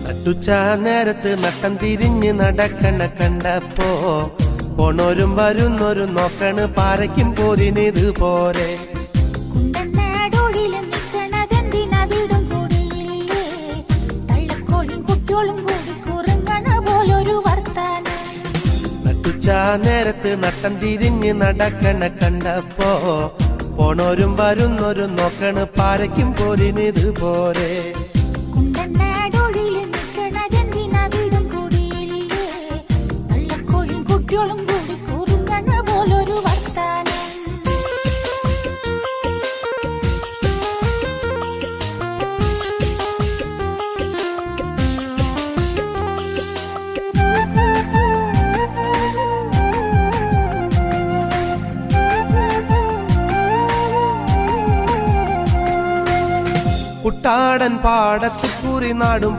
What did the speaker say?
നട്ടുച്ച നേരത്ത് നട്ടം തിരിഞ്ഞ് നടക്കണ കണ്ടപ്പോ പോണോരും വരുന്നോരും നോക്കണ് പാരയ്ക്കും പോരിനിത് പോരെ. നട്ടുച്ച നേരത്ത് നട്ടം തിരിഞ്ഞ് നടക്കണ കണ്ടപ്പോ പോണോരും വരുന്നോരും നോക്കണ് പാരയ്ക്കും പോരിനിത് പോരെ. കുട്ടാടൻ പാടത്ത് കൂറി നാടും